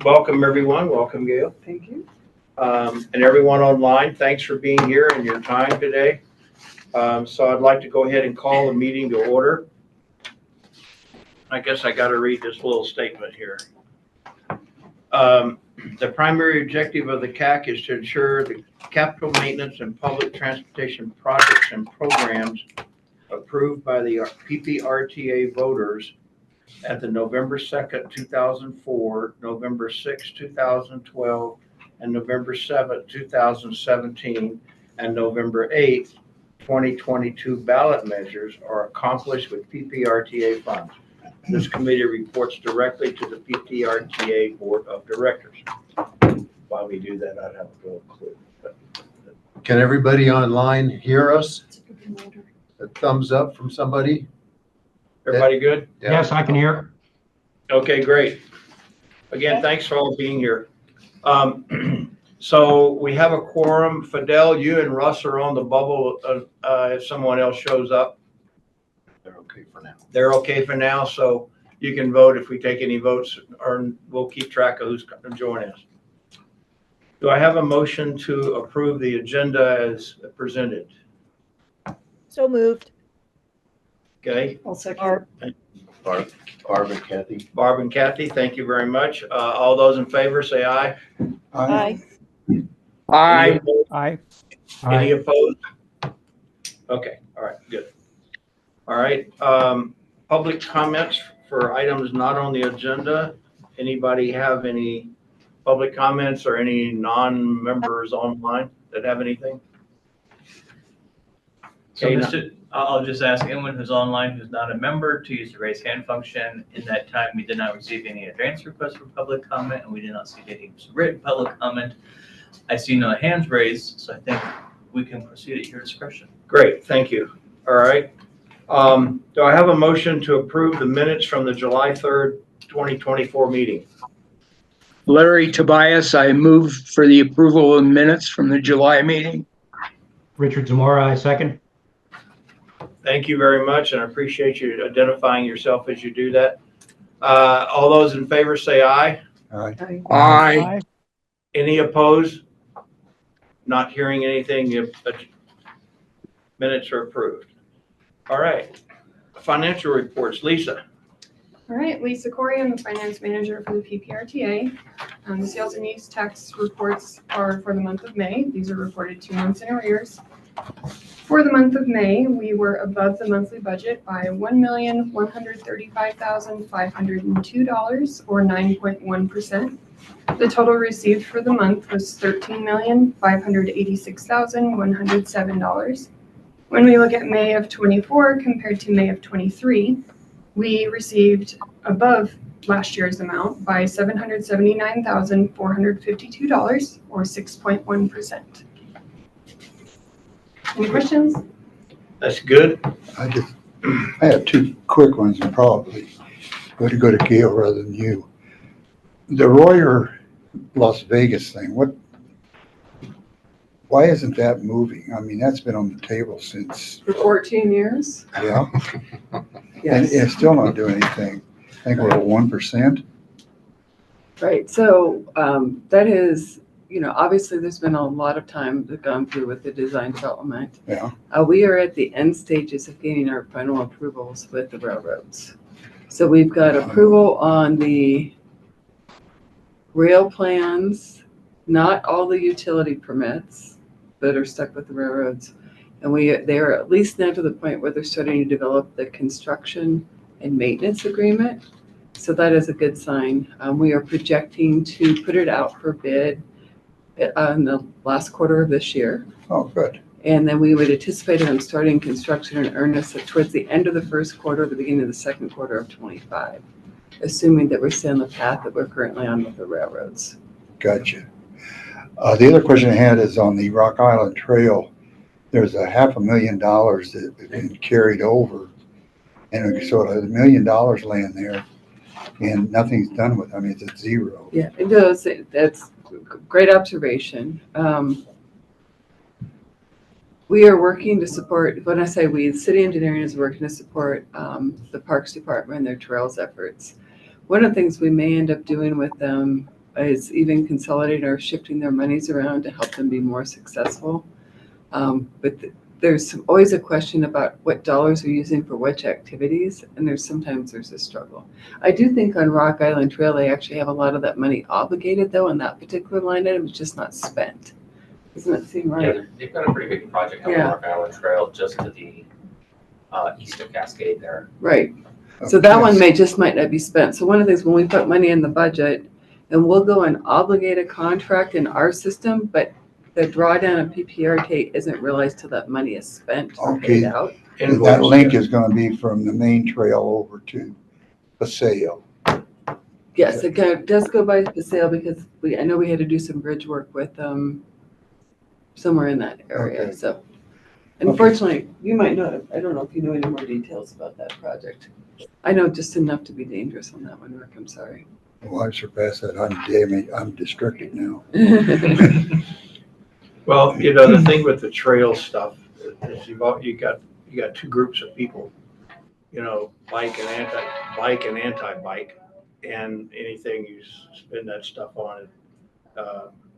Welcome, everyone. Welcome, Gail. Thank you. And everyone online, thanks for being here and your time today. So I'd like to go ahead and call the meeting to order. I guess I got to read this little statement here. The primary objective of the CAC is to ensure the capital maintenance and public transportation projects and programs approved by the PPRTA voters at the November 2nd, 2004, November 6th, 2012, and November 7th, 2017, and November 8th, 2022 ballot measures are accomplished with PPRTA funds. This committee reports directly to the PPRTA Board of Directors. While we do that, I'd have a little clue. Can everybody online hear us? A thumbs up from somebody? Everybody good? Yeah. Yes, I can hear. Okay, great. Again, thanks for all being here. So we have a quorum. Fidel, you and Russ are on the bubble if someone else shows up. They're okay for now. They're okay for now, so you can vote if we take any votes, or we'll keep track of who's going to join us. Do I have a motion to approve the agenda as presented? So moved. Okay, I'll second. Barb and Kathy. Barb and Kathy, thank you very much. All those in favor, say aye. Aye. Aye. Aye. Any opposed? Okay, all right, good. All right, public comments for items not on the agenda. Anybody have any public comments or any non-members online that have anything? So Okay, I'll just ask anyone who's online who's not a member to use the raise hand function. In that time, we did not receive any advance requests for public comment, and we did not see any written public comment. I see no hands raised, so I think we can proceed at your discretion. Great, thank you. All right. Do I have a motion to approve the minutes from the July 3rd, 2024 meeting? Larry Tobias, I move for the approval of minutes from the July meeting. Richard Zamora, I second. Thank you very much, and I appreciate you identifying yourself as you do that. All those in favor say aye. Aye. Aye. Any opposed? Not hearing anything, the minutes are approved. All right, financial reports, Lisa. All right, Lisa Corey, I'm the finance manager for the PPRTA. The sales and use tax reports are for the month of May. These are reported 2 months in arrears. For the month of May, we were above the monthly budget by $1,135,502, or 9.1%. The total received for the month was $13,586,107. When we look at May of 24 compared to May of 23, we received above last year's amount by $779,452, or 6.1%. Any questions? That's good. I have two quick ones, and probably going to go to Gail rather than you. The Royer Las Vegas thing, why isn't that moving? I mean, that's been on the table since, For 14 years? yeah, and Yes. it's still not doing anything. I think we're at 1%. Right, so that is, obviously there's been a lot of time that's gone through with the design development. Yeah. We are at the end stages of getting our final approvals with the railroads. So we've got approval on the rail plans, not all the utility permits that are stuck with the railroads. And they are at least now to the point where they're starting to develop the construction and maintenance agreement. So that is a good sign. We are projecting to put it out for bid in the last quarter of this year. Oh, good. And then we would anticipate them starting construction in earnest towards the end of the first quarter, the beginning of the second quarter of 25, assuming that we're still on the path that we're currently on with the railroads. Gotcha. The other question I had is on the Rock Island Trail. There's $500,000 that has been carried over, and so $1 million laying there, and nothing's done with it. I mean, it's at zero. Yeah, it does. That's a great observation. We are working to support, when I say we, the city engineering is working to support the Parks Department and their trails efforts. One of the things we may end up doing with them is even consolidating or shifting their monies around to help them be more successful. But there's always a question about what dollars are using for which activities, and sometimes there's a struggle. I do think on Rock Island Trail, they actually have a lot of that money obligated though, in that particular line item, it's just not spent. Doesn't that seem Yeah, right? they've got a pretty big project on the Yeah. Rock Island Trail just to the east of Cascade there. Right. So that one might not be spent. So one of the things, when we put money in the budget, and we'll go and obligate a contract in our system, but the drawdown of PPRTA isn't realized till that money is spent or paid Okay. out. And that link is gonna be from the main trail over to Paseo. Yes, it does go by Paseo because I know we had to do some bridge work with somewhere in that area, Okay. so. Unfortunately, you might know, I don't know if you know any more details about that project. I know just enough to be dangerous on that one, Rick, I'm sorry. Well, I surpassed that. I'm distracted now. Well, you know, the thing with the trail stuff is you got two groups of people, you know, bike and anti-bike, and anything you spend that stuff on it,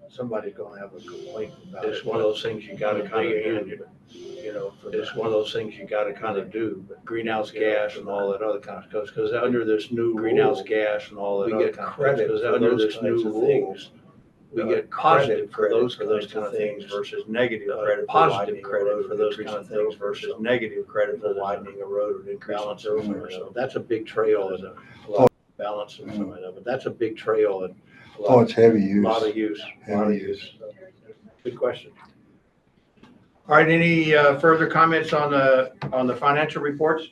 somebody's gonna have a complaint about it. It's one of those things you gotta kind of do, you know, it's one of those things you gotta kind of do, but greenhouse gas and all that other kind of stuff, because under this new greenhouse gas and all that other kind of credit, because under this new rules, we get positive for those kind of things versus negative credit, positive credit for those kind of things versus negative credit for widening a road or increasing somewhere. So that's a big trail and a lot of balance and some of that, but that's a big trail and a Oh, lot, it's heavy a use. lot of use, a lot of Heavy use. Good question. All right, any further comments on the financial reports?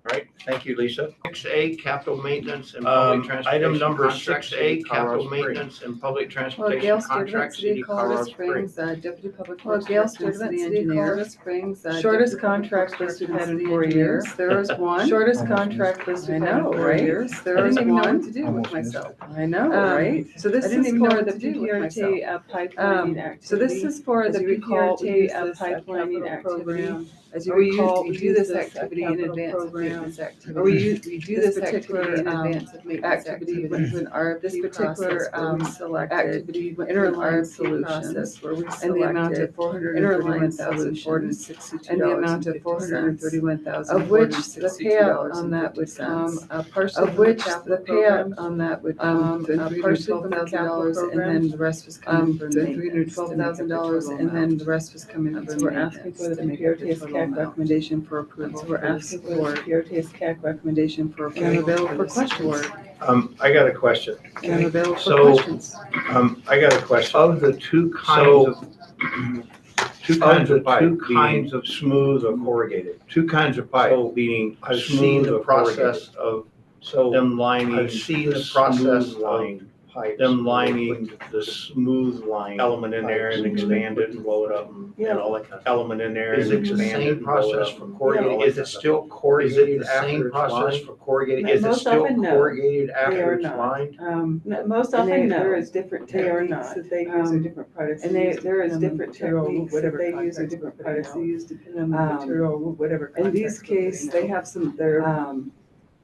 All right, thank you, Lisa. 6A, capital maintenance and public transportation. Item number 6A, capital maintenance and public transportation contract, City of Colorado Springs. Deputy Public Well, Works Gail Director and Sturtevant, City City of Engineer. Colorado Springs. Shortest Deputy contract Public listed Works had in City 4 Engineer. years. There was one. Shortest contract listed I had know, in 4 right? years. There I was didn't even know what one. to do with Almost missed myself. I know, right? So this I didn't is even know for what the to do with myself. PPRTA pipelining activity. So this is for As the you recall, we use PPRTA this pipelining capital activity. program. As you Or we recall, we use do this this activity in capital advance of program. maintenance activity. Or we do this this particular activity in advance of maintenance activity went through an RFP This particular process where we selected activity went through an interline RFP solutions process where we and the amount of selected interline $431,462 and the amount of $431,462, of which the payout on that would come partially of which from the capital payout program, on that would come partially from the capital $312,000 program, and then the rest was coming from maintenance. $312,000 and then the rest was coming from So we're asking for the PPRTA's CAC recommendation for approval. So we're asking for the PPRTA's CAC recommendation for And I'm approval available for this questions. support. I got a question. And I'm available for So- questions. I got a question. Of the two kinds of pipe, two kinds of smooth or corrugated, two kinds of pipe, being I've seen smooth the or corrugated. process of, Them lining. I've seen the smooth process line, pipes. them lining the smooth line element in there and expand it and blow it up and all that kind of element in there Is and it the expand it same and blow it process up for and corrugated? all that Is kind it of stuff. still Is it corrugated the after same it's process lined? for corrugated? Is it Most still often, no. corrugated They after are it's not. lined? Most And often, there no. is different They are techniques not. that they use or different products. And they use there is depending on the different material, techniques that whatever they use or contracts different we're products they putting out. use depending on the material, whatever. In contracts these we're putting case, out. they have some,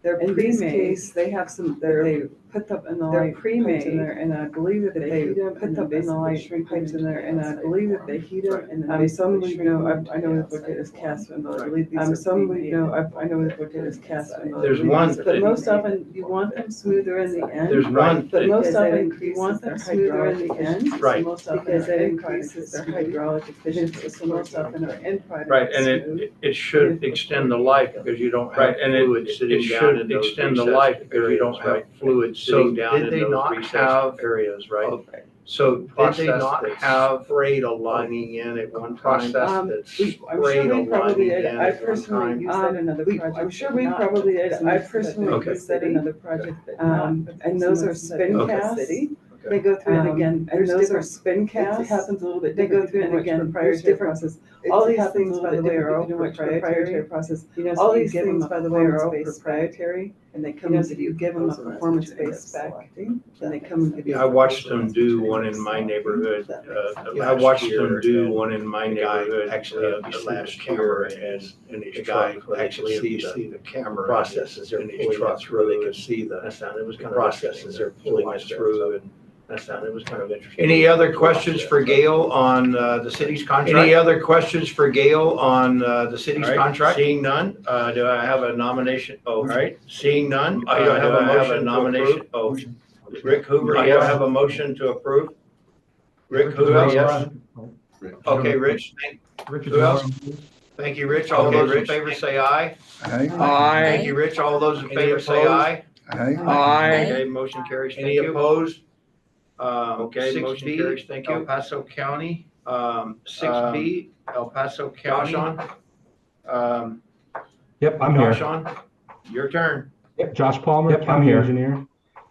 they're In these case, they have some, they put them in the they're light pipes pre-made, in there, and I believe that they heat them put and them then in the light basically pipes in there, and I outside believe that form. they heat them, and then Some basically we shrink know, them to I know the what it is outside cast, form. but I believe these are Some we pre-made. know, I know what it is cast, There's one but most often you want them smoother in the end. There's one, But most Because that often you increases want their them smoother in the hydraulic end. Right. Most often Because our that end product increases is their smooth. hydraulic efficiency. So most often our end product right, is and smooth. it should extend the life because you don't have Right, and fluid sitting down in those extend the recessed life because you areas, don't have right? Fluid So sitting down did in they those not recessed have areas, right? So did they Process not that have sprayed a lining in at one time? process that I'm Sprayed sure a we probably lining did. in I at one personally time? used that in another project. I'm sure we probably did. I personally Okay. used that in another project, but and some those of are the spin Okay. casts. Okay. They go through it again, and there's those are different- spin It casts. happens a little bit. They go different through it depending on again. which There's proprietary different process. All It these happens things, a little by bit the way, different are all depending on which proprietary proprietary process. You know, All so you these give them things, a by the way, are all performance-based proprietary. And they come and give you a performance-based spec, and they come and give you. Yeah, I watched them do one in my neighborhood. I watched them do one in my neighborhood actually last year, and the guy actually see the camera processes they're pulling it through. They could see the processes they're pulling it through, and it was kind of interesting. Any other questions for Gail on the city's contract? Any other questions for Gail on the city's contract? Seeing none, do I have a nomination? Oh, all right. Seeing none, do I have a motion nomination? Oh, Rick Hoover, do I have a motion to approve? Rick Hoover, yes. Okay, Rich. Richard Who else? Zamora. Thank you, Rich. All those in favor say aye. Aye. Thank you, Rich. All those in favor say aye. Aye. Aye. Okay, motion carries. Thank Any you. opposed? Okay, motion 6B, carries, thank you. El Paso County, 6B, El Paso County. Josh Yep, I'm here. Josh on, your turn, Yep, Josh Palmer, Yep, I'm county here. engineer.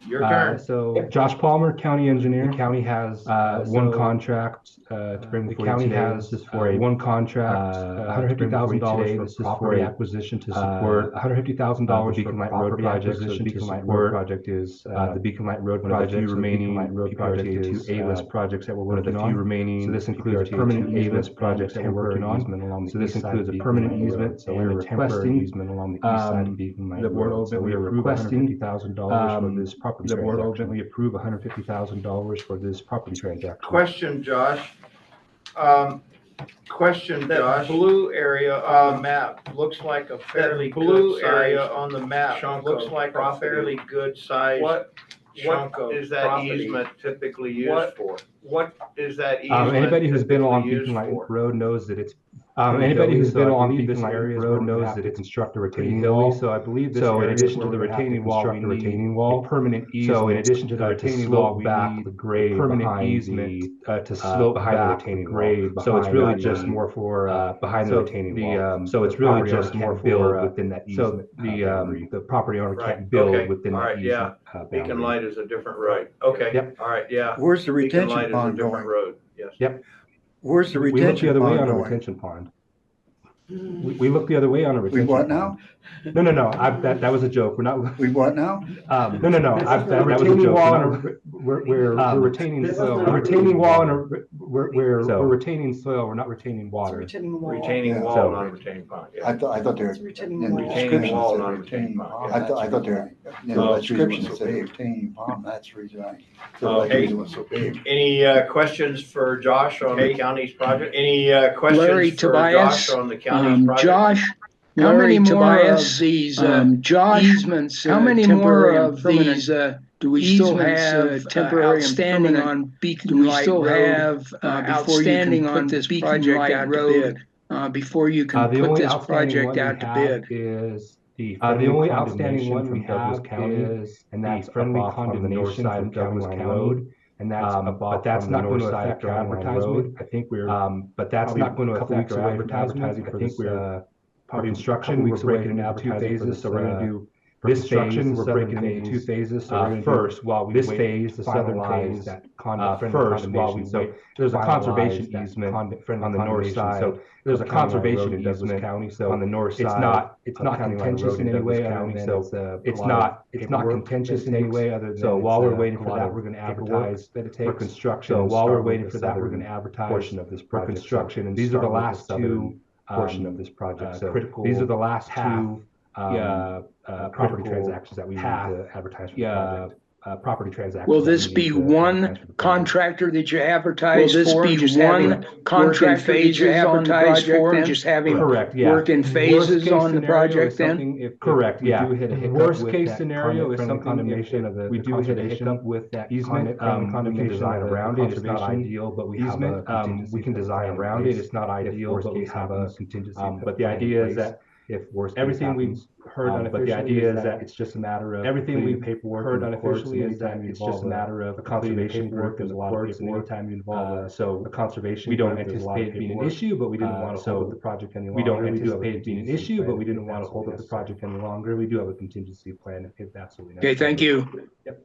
your turn. So Josh Palmer, county engineer. The county has one so, contract to bring the before you county today. has This is for a one contract, $150,000 This is for for property a, acquisition to support $150,000 the Beacon for Light property Road project. So acquisition the Beacon to Light Road support project is the Beacon Light Road one of the project. few So the remaining Beacon Light Road project PPRTA is 2 A-list projects that we're one of the working few on. remaining So this includes a PPRTA permanent 2 easement A-list projects that we're working on. easement along the So this east side includes of a Beacon permanent Light Road. easement So and we're a temporary requesting easement along the east side of Beacon Light the board Road. So ultimately we're approve requesting $150,000 for this property the board transaction. ultimately approve $150,000 for this property transaction. Question, Josh. Question, Josh. Blue area on the map looks like a fairly blue area on the map looks like a fairly good size. What is that easement typically used for? What is that easement Anybody who's been along typically Beacon used Light for? Road knows that it's Anybody who's been along Beacon Beacon Light Light Road knows that it's construct a retaining wall. So I believe this So in area addition to where the we're gonna have to retaining wall, we construct a need retaining wall. a permanent easement. So in addition to the retaining wall, we back need the grade permanent behind easement to slope behind the back retaining the grade. wall. So it's behind really the- just more for behind the retaining wall. So it's The really property just owner more can't build for within that so easement the property owner Right, can't build okay, within all that right, yeah. easement Beacon boundary. Light is a different road. Okay, Yep. all right, yeah. Where's the Beacon Light retention is a pond different going? road, yes. Yep. Where's the We look the retention other way pond on a going? retention pond. We look the other way on a We retention what pond. now? No. That was a joke. We're not. We what now? No. That was a retaining joke. wall. We're retaining soil. A retaining wall and We're retaining soil. We're not retaining water. Retaining wall. Retaining Yeah. wall, So- not a retaining pond, yeah. I thought they were, It's retaining in the wall. Retaining description wall, it not said retaining pond. I thought they were, in Oh, the description it said retaining pond, that's the reason I, so that Okay. reason was so big. Any questions for Josh on the county's project? Any Larry questions for Tobias, Josh on the county's project? Josh, how many more of these easements, how many more of these do we still have temporary outstanding on Beacon Light Road before you can put this project out to bid? Before you can The put only this outstanding project one we out to have bid? is the The friendly only condemnation outstanding one from we Douglas have County, is and the that's friendly up off on the north condemnation side from of Douglas Douglas County. Road, And that's but that's not going to affect our advertisement. I think we're, But that's probably not going to a couple affect weeks our away from advertising I for think this we're probably construction. We're breaking it into two phases, so we're going to do this construction. We're breaking it into two phases. So we're going to first while we this wait phase, to the southern finalize phase, that first while we so wait. There's a finalize conservation that easement friendly on the north condemnation. side. So There's a Cook County Line conservation Road in Douglas easement County. So on the north it's side. not County Line contentious Road in any way. County. So it's not contentious in any way other than So while we're waiting a for lot that, of we're going to paperwork advertise that it for takes. construction. So and while start we're with waiting the for that, we're southern going to advertise portion of this for project. construction. So And these are the last two portion of this project. So critical. these are the last two property transactions that we need to advertise for the project. Property transactions. Will that this we be need to one advertise for the project. contractor that you advertise Will this for? be Just one having contractor that you advertise for, and just having Correct, yeah. work in phases on the project then? Correct, we yeah. do hit a hiccup Worst with case that scenario is friendly something condemnation if of the we do hit a conservation hiccup with that easement, easement. We can design around it. It's not conservation ideal, but we have easement. a we can design around it. It's not ideal, but we have a contingency. but the idea is that if worst everything case we've happens, heard but unofficially the idea is that it's just a matter of everything completing we've paperwork heard in the courts, unofficially and is that anytime you it's involve just a matter of a conservation paperwork group in in the the courts, and paperwork. anytime you involve So a conservation we don't group, there's a lot of anticipate it being an paperwork. issue, but we didn't want to So hold up the project any longer. we don't do have a anticipate it being an contingency issue, plan but we if didn't want to that's hold up the necessary. project any longer. We do have a contingency plan if absolutely necessary. Okay, thank you. Yep.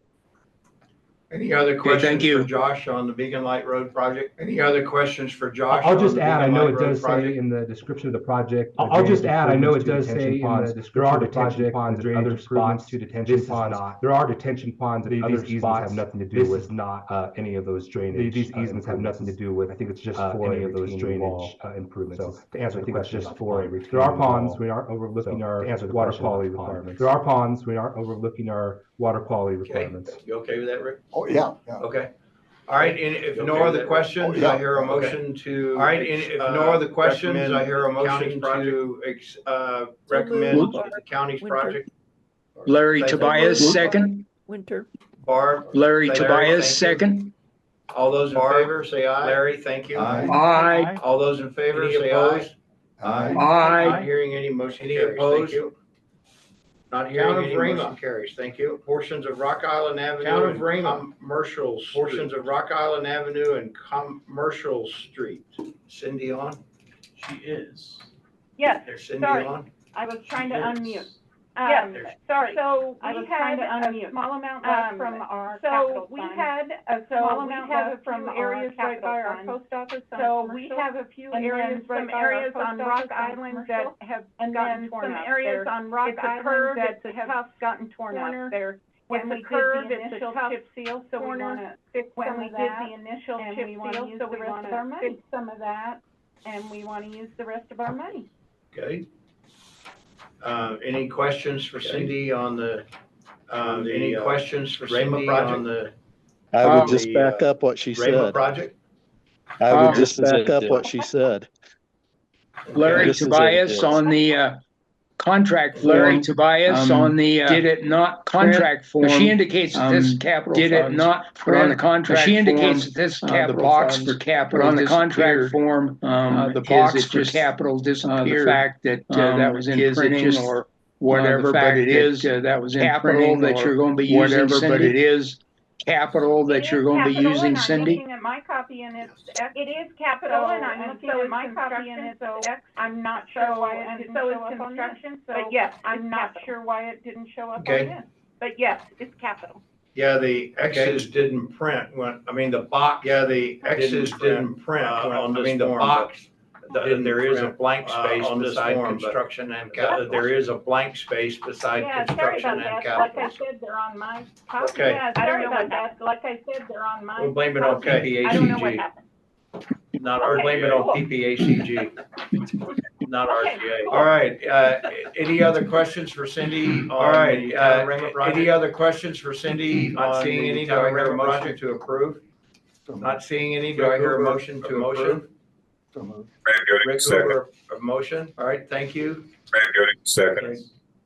Any other thank questions you. for Josh on the Beacon Light Road project? Any other questions for Josh? I'll on just the add, I Beacon know Light it Road does say project? in the description of the project. I'll just add, I know it does detention say in ponds. the There are description detention of the project, ponds the and other drainage spots improvements to to detention this is ponds. not. There are detention ponds and other These easements spots. have nothing to do This with is not any of those drainage. these easements have nothing to do with I think it's just for any a of those retaining drainage wall. improvements. So, To answer I the think it's question just about for a ponds. There are retaining ponds, wall. we aren't overlooking So, our to answer the water question about quality ponds. requirements. There are ponds, we aren't overlooking our water quality Okay, requirements. you okay with that, Rick? Oh, yeah, yeah. Okay. All right, and if You no okay with other that, Rick? questions, Oh, yeah. I hear a motion to. All right, and if no other questions, I hear a motion to recommend the county's Winter. project. Larry Say- Tobias, second. Winter. Barb, Larry Thank you. Tobias, Thank you. second. all those in favor, say aye. Larry, thank you. Aye. Aye. All those in favor, Any say opposed? aye. Aye. Not Aye. hearing any motion Any carries, thank opposed? you. Not hearing any Rima. motion carries, thank you. Portions of Rock Island Avenue. Town of and Rima. Commercial, portions of Rock Island Avenue and Commercial Street. Cindy on? She is. Yes, There's Cindy Sorry. on? I was trying to Yes. unmute. There's- Sorry. So I we was trying had to a unmute. small amount left from our capital So we fund. had a So small we amount have a left from few our areas right by capital our fund. post office on So we commercial. have a few And areas then right some by our areas post on office Rock on Island that commercial. have And gotten then torn some up. areas There- on Rock it's a Island curve, that it's a have tough gotten torn corner. up. There, When when we we did curve, the it's a initial tough chip seal, so we corner. wanna fix When some we of did that. the initial And chip we wanna seal, use so the we rest wanna of our money. fix some of that, and we wanna use the rest of our money. Okay. Any questions for Cindy on the, any questions for Rama Cindy project? on the? I on would just the, back up what she Rama said. project? I would This just back up what she said. Larry This is Tobias it. on the contract form. Larry Tobias on the did it not contract form. She indicates that this capital did it not put on the contract. She indicates that this capital box for capital on the contract form. The box for capital disappeared. The fact that that was in printing or whatever, but it is that was in capital that you're going to be using, but it is capital that you're going to be using, I'm Cindy. looking at my copy and it's X. It is capital and I'm looking at my copy and it's X. I'm not sure why it didn't show up on this. But yes, I'm not sure why it didn't show up on Okay. this. But yes, it's capital. Yeah, the X's didn't print when, I mean, the box. Yeah, the X's didn't print on this form. The box. There is a blank space beside construction and capital. There is a blank space beside Yeah, sorry construction about and that. Like I capital. said, they're on my copy. Okay. Yeah, I don't know what that, like I said, they're on my. We'll blame it on copy. I don't know what PPACG. happened. Not our, Okay, blame it on cool. PPACG. Not Okay, RGA. cool. All right, any other questions for Cindy? All right, any other questions for Cindy? Not seeing any, do I hear a motion to approve? Not seeing any, do I hear a motion to approve? So moved. Rick Hoover, a motion. All right, thank you. Second.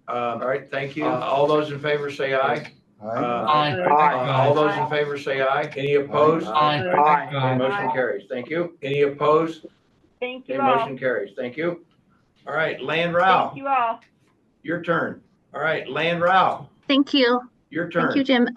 All right, thank you. All those in favor say aye. Aye. All those in favor say aye. Any opposed? Aye. Motion carries. Thank you. Any opposed? Thank Okay, you all. motion carries. Thank you. All right, Land Rao, Thank you all. your turn. All right, Land Rao, Thank you. your turn. Thank you, Jim.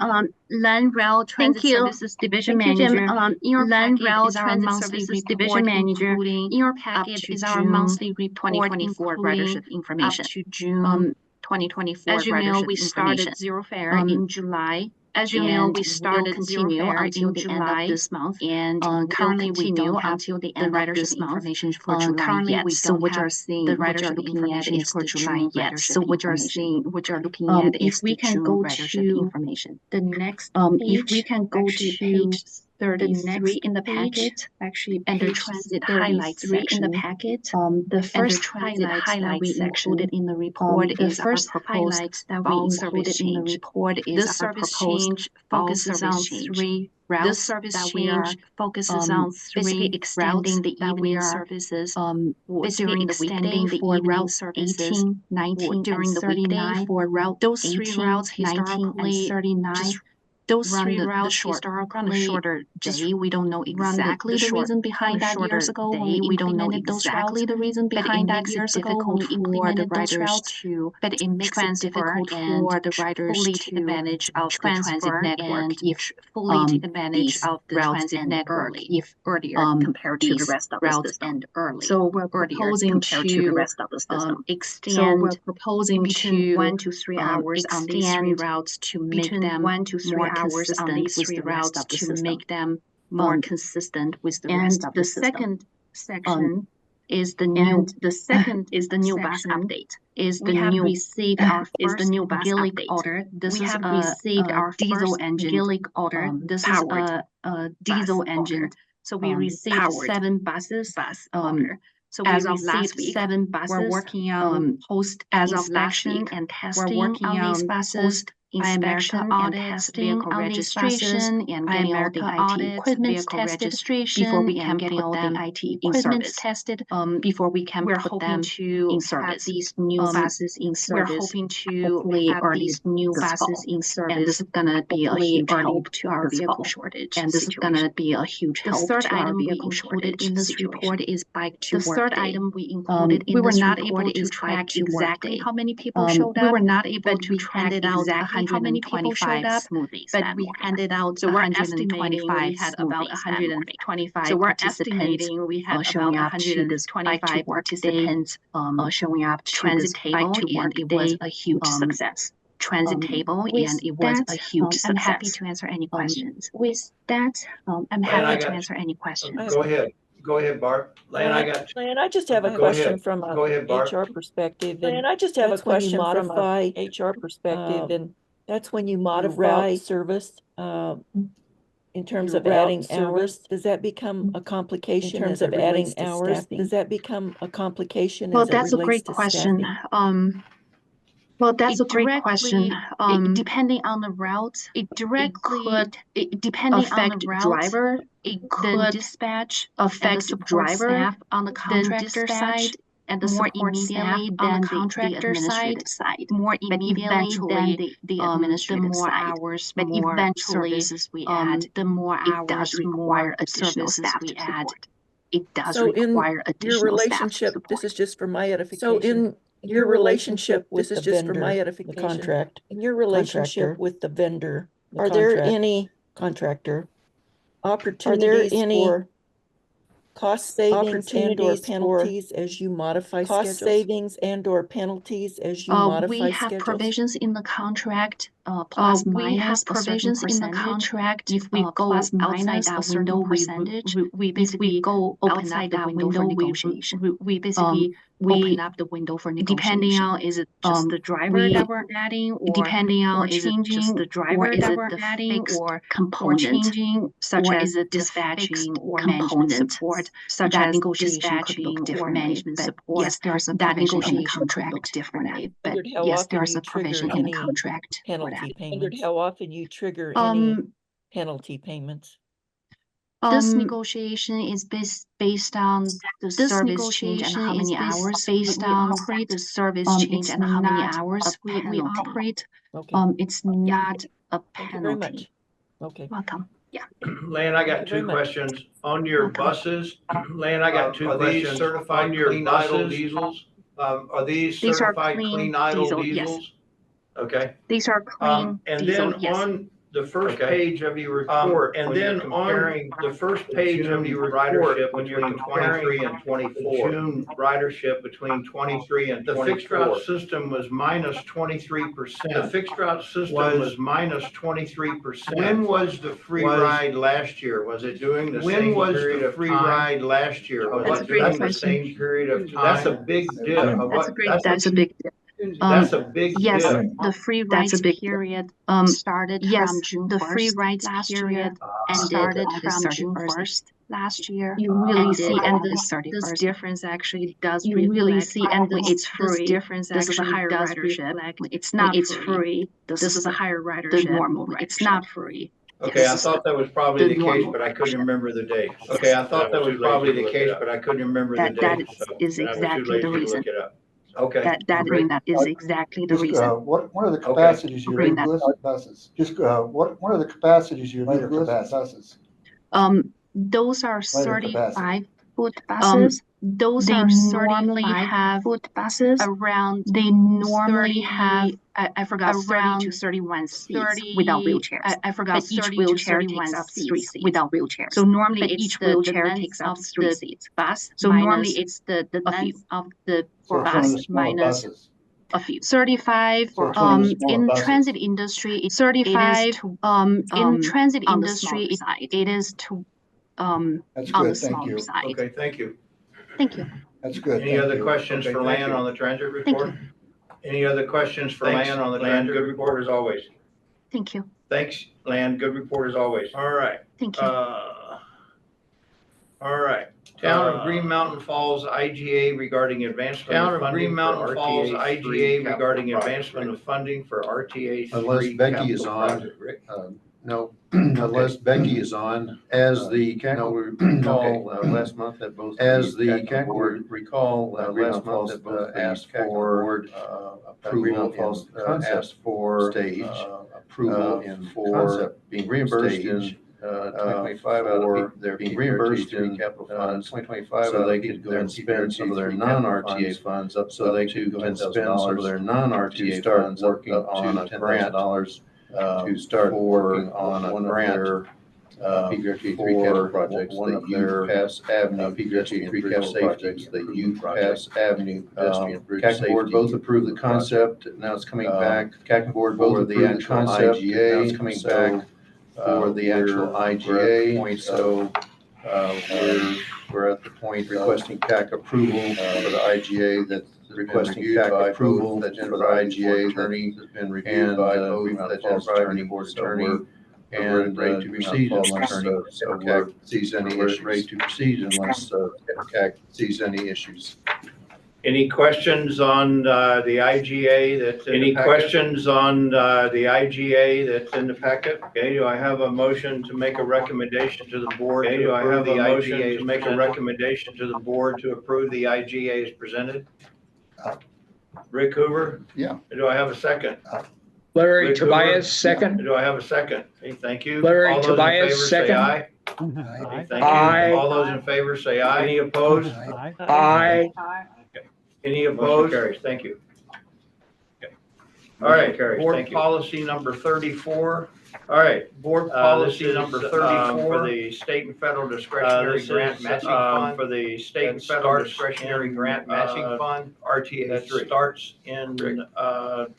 Land Rail Transit Services Division Manager. Land Rail Transit Services Division Manager. In your packet is our monthly report 2024 ridership information. Up to June 2024 As you know, we started zero fare in July. As you know, we started zero fare until the end of this month, and currently we don't have until the end of this month information for July yet. So what you're seeing, the ridership information is for July yet. So what you're seeing, what you're looking at is the June ridership information. The next, if we can go to page 33 in the packet, actually, and the transit highlights section in the packet. The first transit highlight we included in the report is our proposed that we included in the report is our proposed focuses on three routes. This service change focuses on basically extending the evening services during the weekday for route 18, 19, during the weekday for route those three routes historically 39. Those three routes historically shorter day. We don't know exactly the reason behind that years ago when we implemented those routes. The reason behind that years ago when we implemented those routes to, but it makes it difficult for the riders to take advantage of the transit network if fully take advantage of the transit network if earlier compared to the rest of the system. Early. So we're proposing to extend. So we're proposing between 1 to 3 hours on these three routes to make them 1 to 3 more hours on these three routes to make them more consistent with the rest of the system. And the second section is the new. The second is the new bus update. We have received our first Gillig order. We have received our diesel engine Gillig order. This is a diesel engine. So we received 7 buses. So as of last week, 7 buses. We're working on post inspection and testing on these buses. Inspection and testing on these buses, and getting all the IT equipment tested before we can put them in service. Tested before we can put them in service. These new buses in service. We're hoping to have these new buses in service, and this is gonna be a huge help to our vehicle shortage. And this is gonna be a huge help to our vehicle shortage in this report is bike to work. The third item we included in this report is track exactly how many people showed up. We were not able to track exactly how many people showed up, but we handed out 125 had about 125 participants we had showing up to this bike to work participants showing up to transit table, and it was a huge success. Transit table, and it was a huge success. I'm happy to answer any questions. With that, I'm happy to answer any questions. Go ahead, Barb. Lan, I just have a question from a HR perspective. And I just have a question from a HR perspective, and that's when you modify service in terms of adding hours. Does that become a complication in terms of adding hours? Does that become a complication? Well, that's a great question. Well, that's a great question. Depending on the route, it directly could affect driver. It could dispatch affect driver on the contractor side, and the more immediately than the contractor side, more immediately than the administrative side. Hours, but eventually services we add, the more hours require additional staff we add. It does require additional staff support. This is just for my edification. So in your relationship with the vendor, the contract, in your relationship with the vendor, are there any contractor opportunities for cost savings and or penalties as you modify schedules? Cost savings and or penalties as you modify schedules? We have provisions in the contract, plus minus provisions in the contract. If we go outside that window, we basically go outside that window for negotiation. We basically open up the window for negotiation. Depending on is it just the driver that we're adding, or depending on is it just the driver that we're adding, or changing, such as dispatching or management support, such as dispatching or management support. Yes, there's a provision in the contract differently, but yes, there's a provision in the contract. Penalty payments. How often you trigger any penalty payments? This negotiation is based on the service change and how many hours based on the service change and how many hours we operate. It's not a penalty. Okay. Welcome. Yeah. Lan, I got 2 questions. On your buses, Lan, I got 2 questions. Certified clean idle diesels? Are these certified clean idle diesels? Yes. Okay. These are clean and diesel, then on the first page of your report, and then comparing the first page of your ridership when you're comparing 23 and 24, June ridership between 23 and 24. The fixed route system was minus 23%. The fixed route system was minus 23%. When was the free ride last year? Was it doing the same period of free ride last year? Was it during the same period of time? That's a big dip. That's a big dip. That's a big yes, dip. The free rides period started from June 1st. The free rides period started from June 1st last year. You really see, and this difference actually does you really see, and it's free. This difference this is a higher ridership. It's not it's free. This is a higher ridership. The normal ridership. It's not free. Okay, I thought that was probably the case, but I couldn't remember the date. Okay, I thought that was probably the case, but I couldn't remember the date. That is exactly the reason. Okay. That is exactly the reason. What are the capacities of your buses? What are the capacities of your new buses? Those are 35-foot buses. Those are normally have buses around. They normally have. I forgot 30 to 31 seats without wheelchairs. I forgot each wheelchair takes up 3 seats without wheelchairs. So normally each wheelchair takes up 3 seats. Bus. So normally it's the length of the bus minus. a few. 35 So it's one of the smaller in buses. transit industry. 35 in transit industry. It is to That's on the good, thank smaller you. side. Okay, thank you. Thank you. That's good. Any thank other you. questions Okay, for thank Lan you. on the transit Thank report? you. Any other questions for Lan on the transit report? Good report as always. Thank you. Thanks, Lan. Good report as always. All right. Thank you. All right. Town of Green Mountain Falls IGA regarding advancement of funding for RTA. Unless Becky is on, no, unless Becky is on, as the CAC recall last month that both as the CAC board recall last month that both asked for approval in concept for stage approval in concept being reimbursed in 2025 out of they're being reimbursed in capital funds 2025 so they could go and spend some of their non-RTA funds up so they could go and spend some of their non-RTA funds working on a grant to start working on a grant PPRTA 3 capital projects, the youth pass avenue PPRTA 3 capital projects, the youth pass avenue pedestrian bridge safety. CAC board both approved the concept, now it's coming back. CAC board both approved the concept, now it's coming back for the actual IGA. So we're at the point requesting CAC approval for the IGA that's requesting CAC approval for the IGA attorney has been reviewed by both the Falls Attorney Board Attorney and ready to proceed unless CAC sees any issues. Ready to proceed unless CAC sees any issues. Any questions on the IGA that's in the packet? Any questions on the IGA that's in the packet? Okay, do I have a motion to make a recommendation to the board? Okay, do I have a motion to make a recommendation to the board to approve the IGA as presented? Rick Hoover? Yeah. Do I have a second? Larry Rick Tobias, Hoover? second. Do I have a second? Okay, thank you. Larry All those in Tobias, favor say second. aye. Okay, thank Aye. you. All those in favor say aye. Any opposed? Aye. Any opposed? Carries, thank you. Okay. All right, board policy number 34. All right, board policy number 34. For the state and federal discretionary grant matching fund. For the state and federal discretionary grant matching fund, RTA 3. That starts in RTA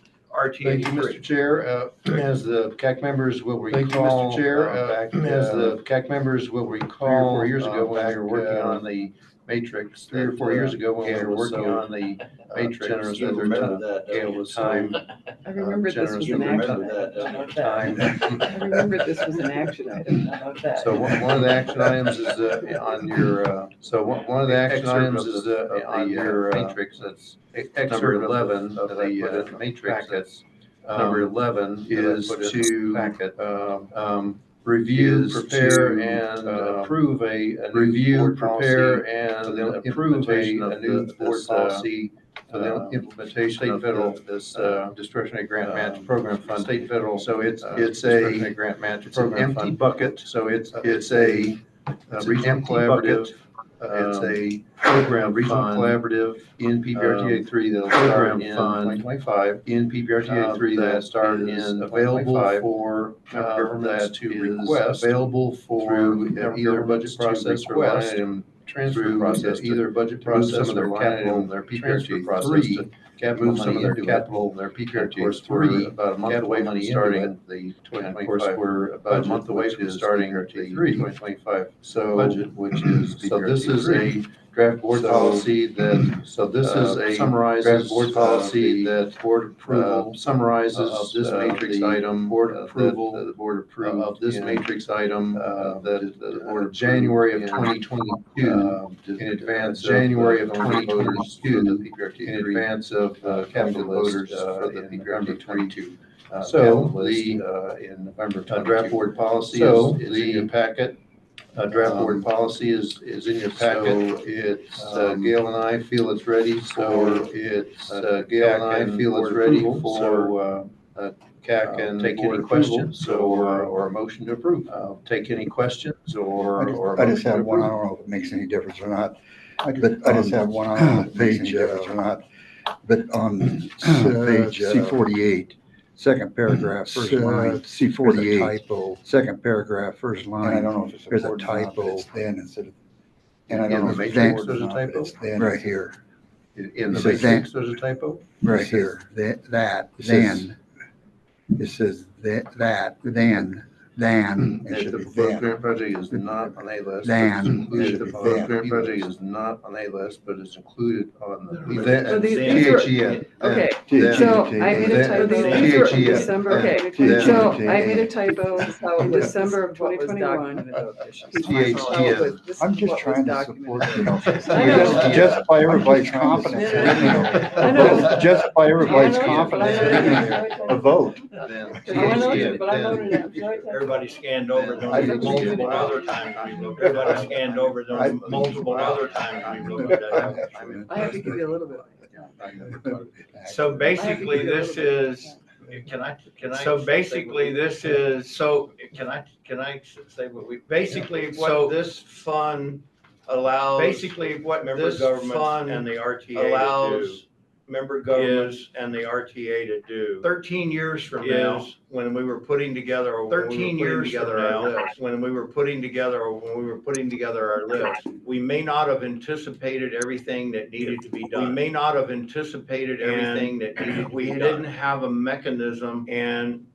3. Thank you, Mr. Chair. As the CAC members will recall, thank you, Mr. Chair. As the CAC members will recall, 3 or 4 years ago when we were working on the matrix, 3 or 4 years ago when we were working on the matrix, generous with their Gail was time. I remember this was an action item. Time. I remember this was an action item. How about that? So one of the action items is on your, one of the action items is on your matrix, that's number 11 of the matrix, that's number 11 is to review, prepare, and approve a review, prepare, and approve a new board policy for the implementation of federal this discretionary grant match program fund, state and federal. So it's a grant match program empty bucket. So it's a regional collaborative. It's a program regional collaborative in PPRTA 3 that'll start in 2025. In PPRTA 3 that start in available for governments to request, available for either budget process or line item transfer process, either budget process some of their capital, their PPRTA 3. Move some of their capital, their PPRTA 3, about a month away from starting the 2025. Of course, we're about a month away from starting the 2025 budget, which is so this is a draft board policy that, so this is a summarizes draft board policy that board approval summarizes of this matrix item, board approval, the board approved of this matrix item that the board of January of 2022 in advance January of 2022 in advance of capital voters for the November 22. So the in November draft board policy is in your packet. Draft board policy is in your packet. So it's Gail and I feel it's ready. So it's Gail and I feel it's ready for CAC and take any questions or a motion to approve. Take any questions or I just have one. I don't know if it makes any difference or not. But I just have one. I don't know if it makes any difference or not. But on page C48. Second paragraph, first line, C48, typo. Second paragraph, first line. And I don't know if it's there's a typo. It's then instead of. And I don't know if it's then. There's a typo right here. In the It says matrix, there's a typo? right here, that, then, it says that, then, it If should the be proposed then. grant project is not on a list, but Then, is included, it the should be proposed then. grant project is not on a list, but is included on the. So these were- Okay, so I made a typo. These were in December. Okay, so I made a typo in December of 2021. I'm just trying to support, I know. justify everybody's confidence, in giving I know. justify everybody's confidence, in giving a vote. Everybody scanned over them multiple other times. Everybody scanned over them multiple other times. I have to give you a little bit. So basically, this is, can I? So basically, this is, can I say what we, basically, what this fund allows, basically, what this fund and the RTA allows member governments and the RTA to do. 13 years from now, when we were putting together, 13 years from now, when we were putting together our list, we may not have anticipated everything that needed to be done. We may not have anticipated everything that needed to be done. We didn't have a mechanism and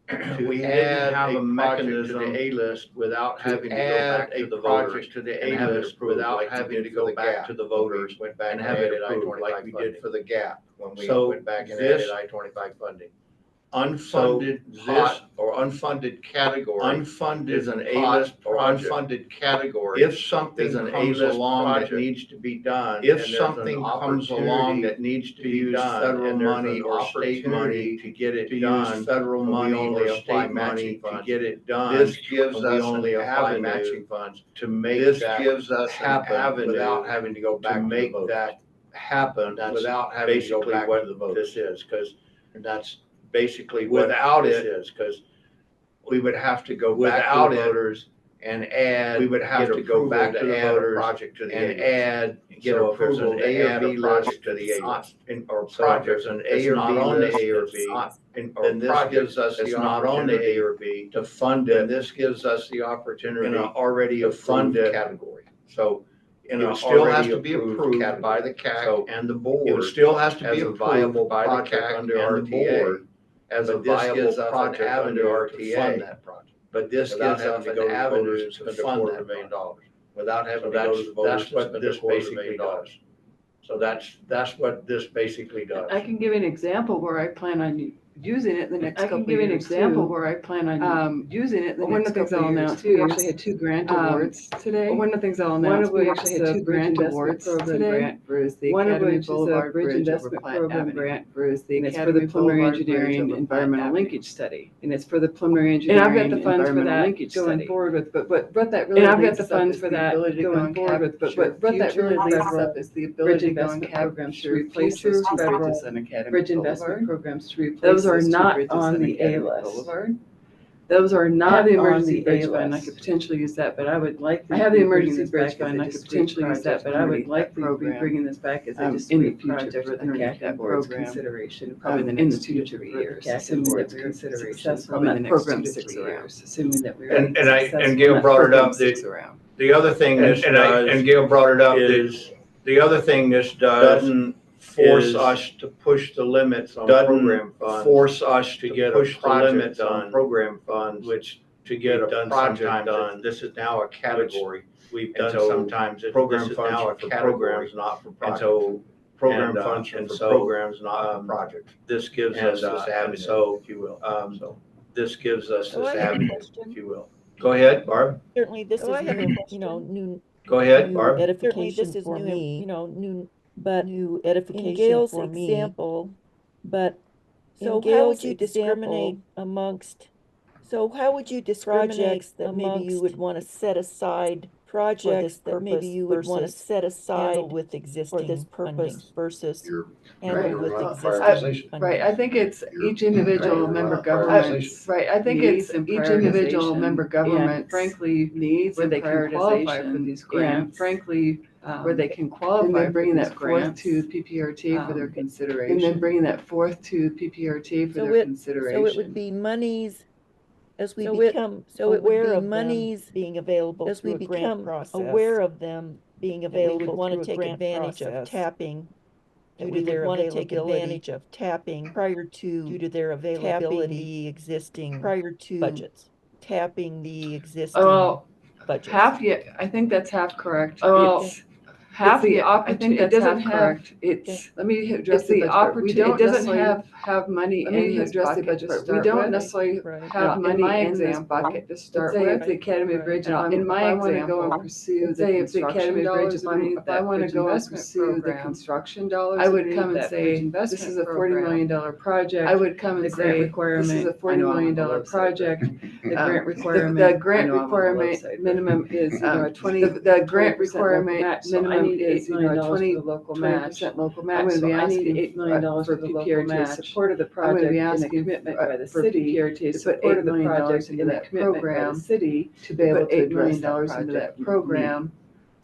we didn't have a mechanism to the A list without having to go back to the voters. To the A list without having to go back to the voters and have it approved like we did for the gap. When we went back and added I-25 funding. Unfunded pot or unfunded category. Unfunded is an A-list or unfunded category. If something comes along that needs to be done. If something comes along that needs to be done. Federal money or state money to get it done. Federal money or state money to get it done. This gives us only apply matching funds to make that happen without having to go back to make that happen without having to go back to the vote. This is because that's basically what this is, because we would have to go back to the voters and add. We would have to go back to the voters project to the and add get approval to add a project to the A list or projects an A or B on the A or B. Then this gives us the not on the A or B to fund it. And this gives us the opportunity in an already funded category. So. It still has to be approved by the CAC and the board. It still has to be viable by the CAC and the board as a viable project under RTA. That project. But this gives us an avenue to fund that $1 million without having to go to the voters. That's what this basically does. So that's what this basically does. I can give you an example where I plan on using it the next couple of years. I can give you an example where I plan on using it the next couple of years. We actually had 2 grant awards today. One of the things I'll announce, we actually had 2 grant awards today. One of which is a Bridge Investment Program grant for the Academy Preliminary Engineering Environmental Linkage Study. And it's for the preliminary engineering. And I've got the funds for that going forward with, but what that really leads us up is the ability to going forward with, but what that really leads us up is the ability to go on programs to replace those 2 bridges on Academy Bridge Investment Programs to replace. Those are not on the A list. Those are not on the A list. I could potentially use that, but I would like. I have the emergency bridge fund. I could potentially use that, but I would like to be bringing this back as a discrete project for the CAC board's consideration, probably in the next 2 to 3 years, assuming that we're successful in the next 2 to 3 years, assuming that we're and Gail brought it up that the other thing this does, and Gail brought it up is the other thing this doesn't force us to push the limits on program funds. Force us to get push the limits on program funds, which to get a project done. This is now a category. We've done sometimes. Program funds for programs, not for projects. And so program funds for programs, not for projects. This gives us this avenue, so if you will. So this gives us this avenue, if you will. Go ahead, Barb. Certainly, this is new. Go ahead, Barb. Edification for me, new. But new edification in Gail's for me. Example, but so how would you discriminate amongst? So how would you discriminate projects that maybe you would want to set aside projects that maybe you would want to set aside with existing for this purpose versus handled with existing funding? Right, I think it's each individual member government. Right, I think it's each individual member government, frankly, needs where they can qualify for these grants. Frankly, where they can qualify, and then bringing that forth to PPRTA for their consideration. And then bringing that forth to PPRTA for their consideration. So it would be monies as we become aware of monies being available as we become aware of them being available. We would want to take advantage of tapping due to their availability of tapping prior to, due to their availability existing prior to budgets, tapping the existing Well, budgets. half, yeah, I think that's half correct. Well, It's half the opportunity, it doesn't have, it's, let me address the opportunity, it doesn't have money in this bucket, but we don't necessarily have money in this bucket to start with. If the Academy Bridge, in my example, say if the Academy Bridge, if I want to go and pursue the construction dollars, I would come and say, this is a $40 million project. I would come and say, this is a $40 million project. The grant requirement, the grant requirement minimum is, a 20, the grant requirement minimum is, a 20% local match. I'm gonna be asking $8 million for the PPRTA support of the project. I'm gonna be asking commitment by the city to put $8 million into that program, city to be able to address that program,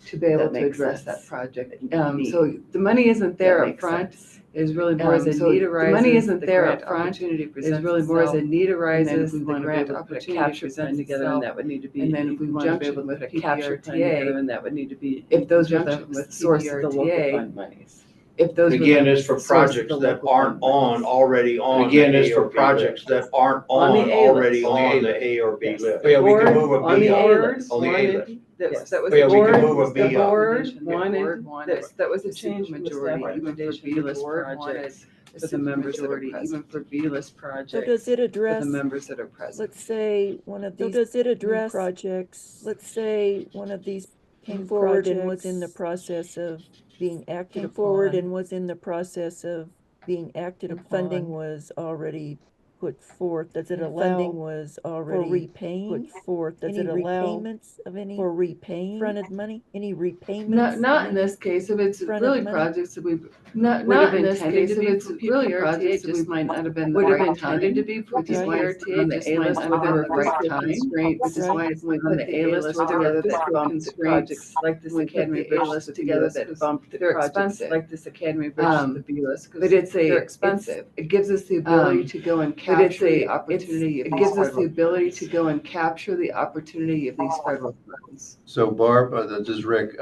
to be able to address that project. So the money isn't there up front. Is really more as a need arises. The money isn't there up front. Is really more as a need arises. The grant opportunity presents together, and that would need to be. And then if we want to be able to put a capture together, and that would need to be. If those were the source of the local fund monies. If those Again, it's for projects that aren't already on. Again, it's for projects that aren't already on the A or B list. Yeah, we can move a on B the up. A list. On the A list. That was Yeah, the we can board, move a B the up. board wanted, that was a change majority, even for B-list projects, for the members that are present, even for B-list projects. So does it address, for the members that are present. let's say one of these, so does it address projects, let's say one of these came forward and was in the process of being acted upon, forward and was in the process of being acted upon, funding was already put forth, does it allow, funding was already for repaying, put forth, does it allow repayments of any, for repaying fronted money, any repayments? Not in this case, if it's really projects that we've, not in this case, if it's really projects that we might not have been the right time to be for PPRTA, on the A list where there were right time constraints, which is why it's when we put the A list where there were fiscal constraints, like this Academy Bridge list together that bumped the projects, like this Academy Bridge to the B list, but it's they're expensive. It gives us the ability to go and capture the opportunity. It gives us the ability to go and capture the opportunity of these federal funds. So Barb, this is Rick,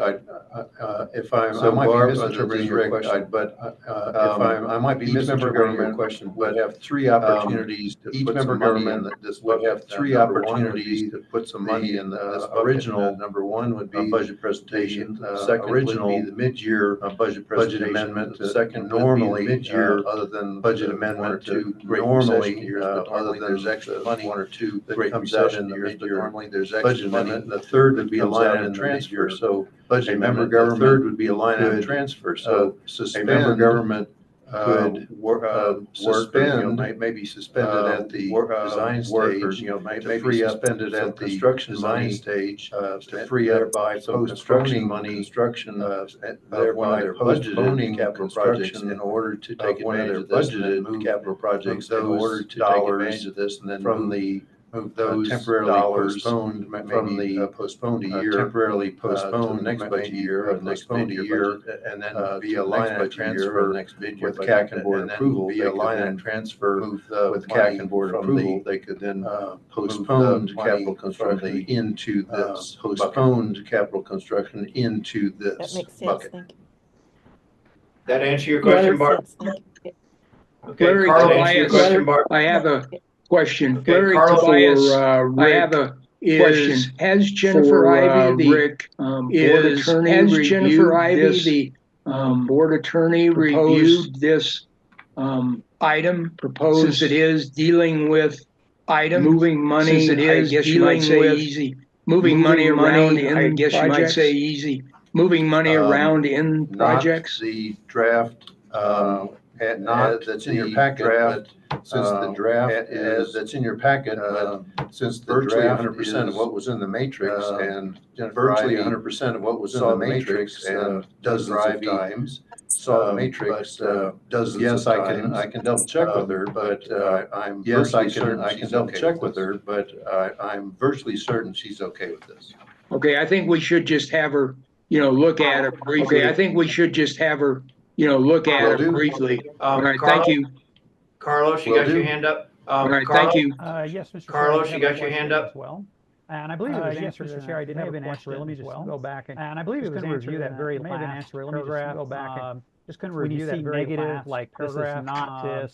if I might be misinterpreting your question, but if I might be misinterpreting your question, but have three opportunities to each member government that this would have three opportunities to put some money in this original. Number one would be budget presentation. Second would be the mid-year budget amendment. The second normally mid-year, other than budget amendment to normally other than there's extra money, one or two that comes out in the mid-year. Normally there's extra money. And the third would be a line item transfer. So budget member government. Third would be a line item transfer. So suspend member government could suspend, maybe suspended at the design stage, maybe suspended at the construction design stage to free up by post-construction money, construction, thereby budgeted capital projects in order to take advantage of this, budgeted capital projects in order to take advantage of this, and then from the those temporarily postponed, maybe postponed a year, temporarily postponed next budget year, postponed a year, and then via line item transfer next mid-year with CAC and board approval, via line item transfer with CAC and board approval, they could then postpone capital construction into this, postponed capital construction into this bucket. That makes sense, thank you. That answer your question, Barb? Okay, Larry Carl, answer your question, Barb. I have a question. Okay, Larry Carl Tobias, Rick, I have a question. Has Jennifer Ivey, the Rick, board attorney, has Jennifer Ivey, the board attorney, reviewed this item proposed, since it is dealing with item moving money, since it is, I guess you might say easy, moving money around in, I guess you might say easy, moving money around in projects? The draft, not that's in your packet, draft, since the draft is that's in your packet, but since the virtually 100% of what was in the matrix and virtually 100% of what was in the matrix and dozens of times saw the matrix dozens of times. I can double check with her, but I'm virtually certain I can double check with her, but I'm virtually certain she's okay with this. Okay, I think we should just have her, look at it briefly. I think we should just have her, look at it briefly. All right, Carl, thank you. Carlos, you got your hand up? All right, thank you. Yes, Mr. Carlos, you got your hand up? As well. And I believe it was answered, Mr. Chair. I did have a question. Let me just go back and I believe it was answered that very last paragraph. Go back just kind of when you review see that very negative, last like paragraph.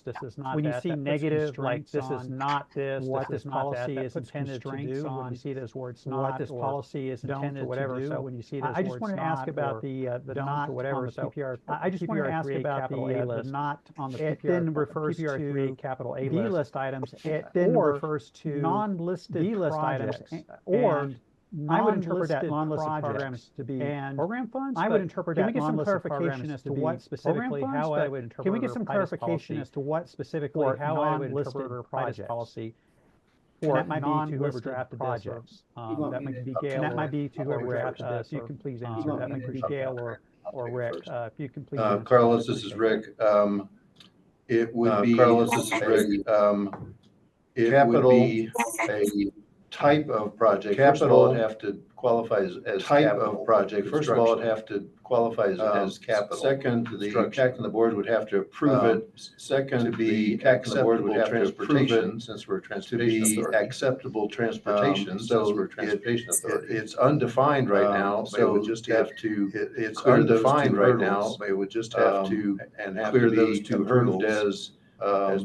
this is not When you that, see that puts negative, like constraints this is on not this, what this this is not that, policy that is puts intended to constraints do, when on you see those words what not, this or policy is don't, intended or whatever. to do. So when you see those I just words wanted to not, ask about or the don't, not or whatever. on the So PPR. I just want to ask PPR3 about capital the A list. not on the It PPR. then refers PPR3 to capital A B list. list items, It then or refers to non-listed B list items, projects, or and I would interpret that non-listed non-listed projects programs to be and program funds. I would interpret can that we get some non-listed clarification programs as to to be what specifically program funds, how I but would interpret? can we get some clarification as to what specifically for how I would non-listed interpret projects policy and for that might be to whoever non-listed drafted projects? this, or That might be and Gail, that might be to whoever Rick. drafted this. So you can please or, answer that. that might be Gail or Rick. If you can please. Uh, answer Carlos, that, this is appreciate Rick. It would be. Carlos, this is Rick. It Capital, would be a type of project. First of all, it'd have to qualify as type capital. of project. First of all, it'd have to qualify as capital. Second, the CAC and the board would have to approve it. Second, to be acceptable transportation, since we're a transportation authority. To be acceptable transportation, since we're a transportation authority. It's undefined right now, so it would just have to. It's undefined right now. It would just have to and have to be approved as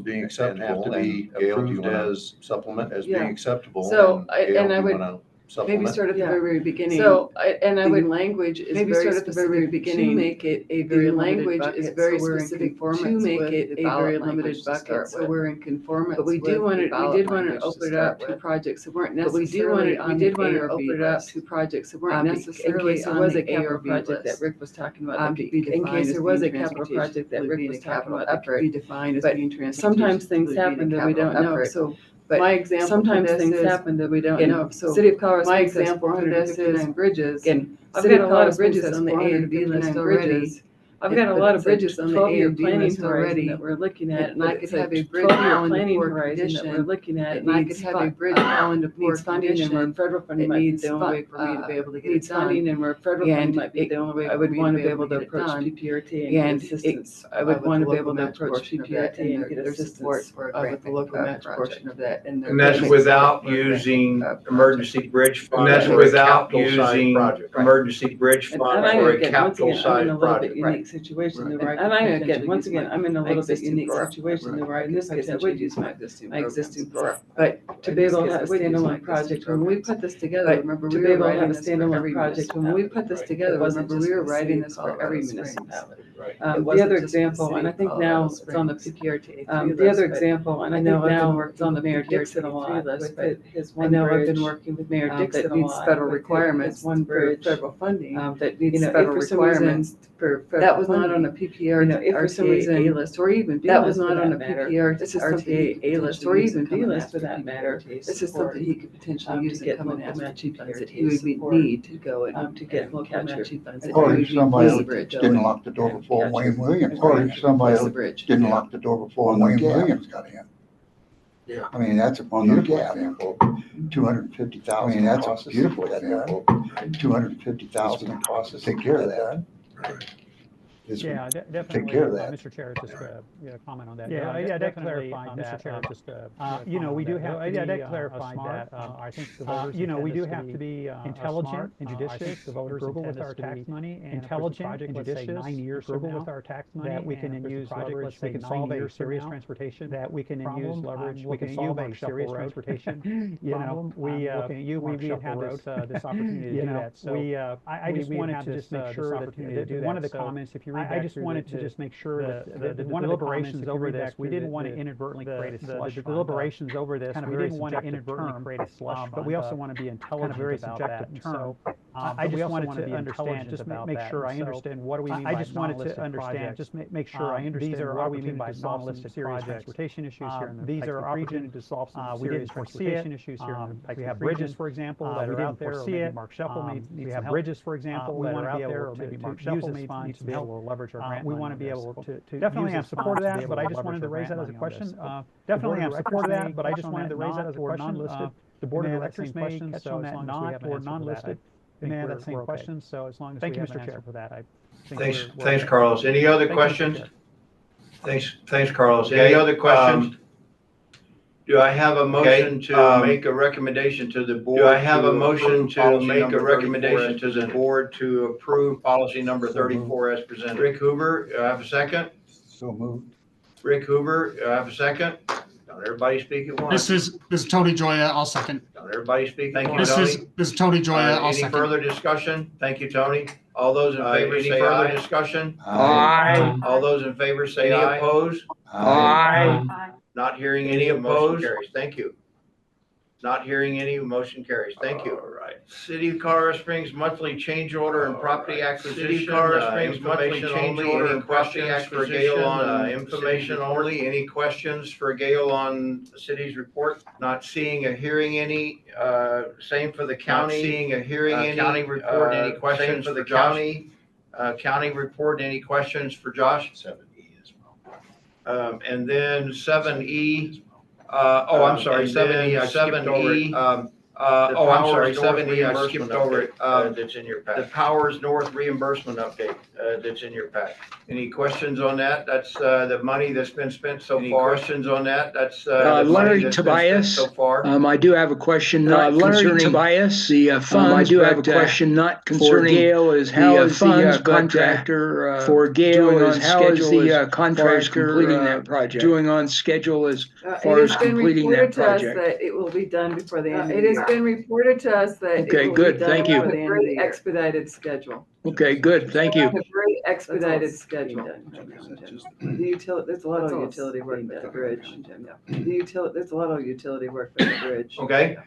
being acceptable, and have to be approved as supplement, as being acceptable. So, Gail, and I do you would wanna maybe supplement? start at the very beginning. So, and I the would language is maybe very start at the very specific beginning. to make it a very The limited language bucket. is very So we're in specific conformance to make with it the a very ballot limited language to bucket. start So with. we're in conformance. But we with do want the to, ballot we did want to language open it up to start projects that weren't with. But we do want necessarily to, on we did the want A to or B open it up list. to projects that weren't In necessarily case there on was a the A or capital B project that list. Rick was talking about, that could be In defined case as there was being a capital project that Rick was talking about, that could be defined as But being transportation. sometimes things happen that we don't know, so. But my example sometimes for this things is, happen that we don't again, know. So City of Colorado my Springs has example for this is, 459 bridges. again, I've City got of a lot Colorado of Springs bridges has on the A and B 459 list bridges. already. I've got a But lot it's of bridges on the A 12-year and B planning list already horizon that we're looking at, and I could have a bridge 12-year fall into planning poor horizon that condition, we're looking at. and I could needs have a bridge fall into poor needs funding, and condition. where federal funding It might be needs the only way for me to be able to get it needs funding, done. and where federal funding And might be the only way I for would me want to be able to get it approach done. PPRTA and And get assistance. I would want to be with able the to local approach match portion of PPRTA that and get their assistance support with the local match portion of that. And that's without using emergency bridge fund. And that's without using emergency bridge fund for a capital size project. Unique situation. Right. Where And I, again, potentially once use again, my- I'm in a my little bit existing unique program. situation Right. where I In this case, I would use my existing program. program. But to be able to have a standalone project, when we put this together, remember we were writing this for every project. When we put this together, remember we were writing this for every municipality. The other example, and I think now it's on the PPRTA. The other example, and I know I've been working on the Mayor Dixon a lot list, but I know I've been working with Mayor Dixon a lot. Needs federal requirements, one bridge, federal funding, that needs federal requirements. That was not on a PPRTA if for some reason A list, or even B that list was not for on that a matter. PPRTA This is something he could A list, potentially or use even and B come and list ask for for that matter. PPRTA This is support, something he could potentially use to and get come and local ask for matching PPRTA funds that he would support need to go and to get local capture matching funds. and Or he if would somebody use the bridge. didn't lock the door before Catch Wayne it. Williams, Or or if somebody use the bridge. didn't lock the door before Wayne Williams got in. Yeah. I mean, that's a beautiful example, 250,000. I mean, that's a beautiful example, 250,000 it costs to take care of that. Is Yeah, definitely. take care of that. Mr. Chair, just comment on that. Yeah, definitely. clarify Mr. Chair, just we do have to be clarify smart. I think the voters we do intend us have to be intelligent and I judicious, think the voters frugal intend with us our to tax be money, and intelligent and and judicious, judicious, 9 years from frugal now, with our tax money, that we can and use project, leverage, let's we say can 9 solve a years from serious now, transportation that we can problem. use leverage, I'm we can looking at you, solve a Mark serious Shuffle Road. transportation. We looking at you, Mark we Shuffle have Road. this opportunity to do that. So I just wanted to just make sure that one of the comments, if you read back, I just wanted to just make sure that the deliberations over this, we didn't want to inadvertently create a slush. The deliberations over this, we didn't want to inadvertently create a slush, but we also want to be intelligent very subjective term. I just wanted to understand, just make sure I understand what do we mean by non-listed projects. I just wanted to understand, just make sure I understand these are what we mean by non-listed serious transportation issues here in the These are opportunities to solve some serious transportation issues here in the We have bridges, for example, that are out there, or maybe Mark Shuffle needs we have bridges, for example, that are out there, or maybe Mark Shuffle needs to be able to leverage our grant. We want to be able to definitely have support of that, but I just wanted to raise that as a question. Definitely have support of that, but I just wanted to raise that as a question. The board of directors may catch on that not or non-listed. May have that same question, so as long as we have an answer for that, I think Thanks, Carlos. Any other questions? Thanks, Carlos. Any other questions? Do I have a motion to make a recommendation to the board? Do I have a motion to make a recommendation to the board to approve policy number 34 as presented? Rick Hoover, do I have a second? So moved. Rick Hoover, do I have a second? Don't everybody speak at once. This is Tony Joya. I'll second. Don't everybody speak at Thank you, once. Tony. This is Tony Joya. I'll Any second. further discussion? Thank you, Tony. All those in favor say aye. Any further discussion? Aye. All those in favor say aye. Any opposed? Aye. Not hearing any opposed? Carries. Thank you. Not hearing any, motion carries. Thank you. All right. City of Colorado Springs monthly change order and property acquisition. City of Colorado Springs monthly change order and property acquisition. Gail on information only. Any questions for Gail on the city's report? Not seeing or hearing any. Same for the county. Not seeing or hearing any. County report. Any questions for the county? County report. Any questions for Josh? 7E as well. And then 7E. I'm sorry, 7E, I skipped over it. I'm sorry, 7E, I skipped over it. That's in your pack. The Powers North reimbursement update, that's in your pack. Any questions on that? That's, the money that's been spent so far. Any questions on that? That's, the money Larry that's been spent Tobias, so far. I do have a question not concerning Tobias, the funds. I do have a but, question not for concerning Gail is how the is funds, the but, contractor for Gail doing is on how is schedule the as contractor completing that project? doing on schedule as It far as has been completing reported that to us project? that it will be done before the end of the It year. has been reported to us that it Okay, will good. be done Thank you. before the end of the Very year. expedited schedule. Okay, good, thank you. A very expedited schedule. Just- The utility, there's a lot of utility work for the bridge. There's a lot of utility work for the bridge. Okay.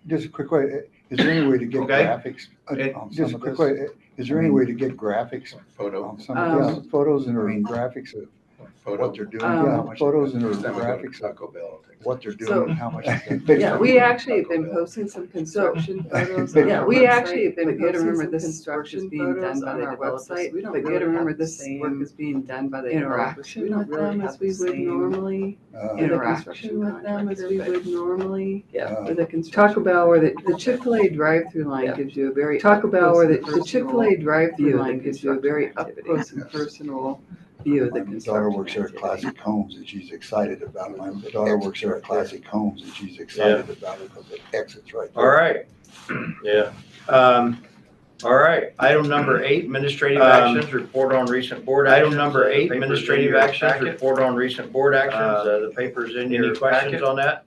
Just a quick way, is there any way to get Okay. graphics? on Just some of this? Is there any way to get graphics on some of this? Photos and graphics of what they're doing, how much photos and graphics of what they're doing and how much. Yeah, we actually have been posting some construction photos. Yeah, we actually have been posting some construction photos on our website. We don't really remember this work is being done by the interaction with them as we would normally. Interaction with them as we would normly. Yeah, with the Taco Bell or the Chick-fil-A drive-through line gives you a very Taco Bell or the Chick-fil-A drive-through line gives you a very up close and personal view of the My daughter construction. works there at Classic Homes and she's excited about it. My daughter works there at Classic Homes and she's excited about it because it exits right there. All right. Yeah. All right. Item number 8, administrative actions, report on recent board actions. Item number 8, administrative actions, report on recent board actions. The paper's in your packet. Any questions on that?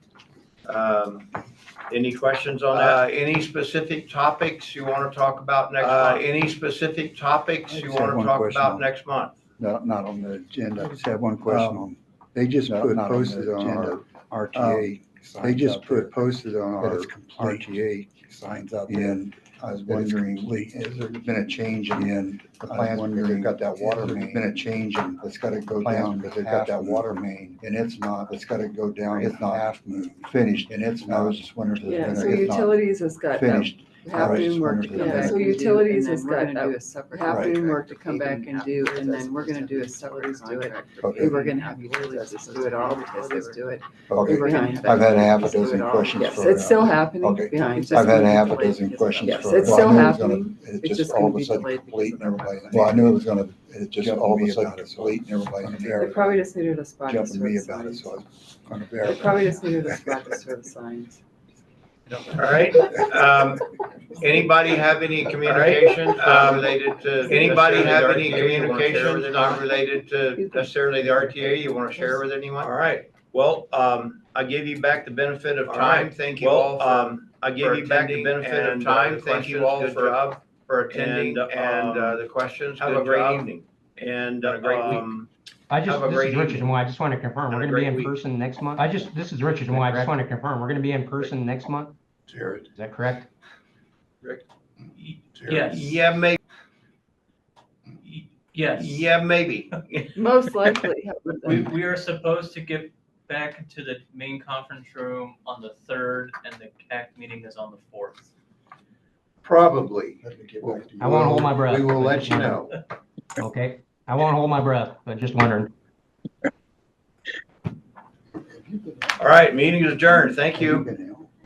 Any questions on that? Any specific topics you want to talk about next month? Any specific topics you want to talk about next month? Not on the agenda. I just have one question on, they just put posted on our RTA. They just put posted on our RTA signs out there. And I was wondering, has there been a change in the plans? They've got that water main. Been a change in, it's gotta go down, but they've got that water main and it's not, it's gotta go down. It's not half moon finished and it's not. I was just wondering. Yeah, so utilities has got Finished. half moon work to come back. So utilities has got half moon work to come back and do, and then we're gonna do a separate do it. We were gonna have utilities just do it all because they do it. Okay, I've had half a dozen questions. Yes, it's still happening. Okay, Behind. I've had half a dozen questions. Yes, for- it's well, I still knew it was happening. It's It's just just all gonna of a be sudden delayed complete because and of everybody. Well, I knew it was gonna, it just all of a sudden complete and everybody. They probably just needed a spot to Jumping serve me the about it, signs. so I was gonna They verify. probably just needed a spot to serve the signs. All right. Anybody have any communication related to? Anybody have any communication not related to necessarily the RTA you want to share with anyone? All right. Well, I give you back the benefit of time. Thank you all. I give you back the benefit of time. Thank you all for attending and the questions. Have a great evening and a great week. This is Richard and I just want to confirm, we're going to be in person next month. This is Richard and I just want to confirm, we're going to be in person next month. Jared. Is that correct? Rick? Yes. Yeah, maybe. Yes. Yeah, maybe. Most likely. We are supposed to get back into the main conference room on the 3rd, and the CAC meeting is on the 4th. Probably. I won't hold my breath. We will but let just you wondering. know. Okay, I won't hold my breath, but just wondering. All right, meeting is adjourned. Thank you.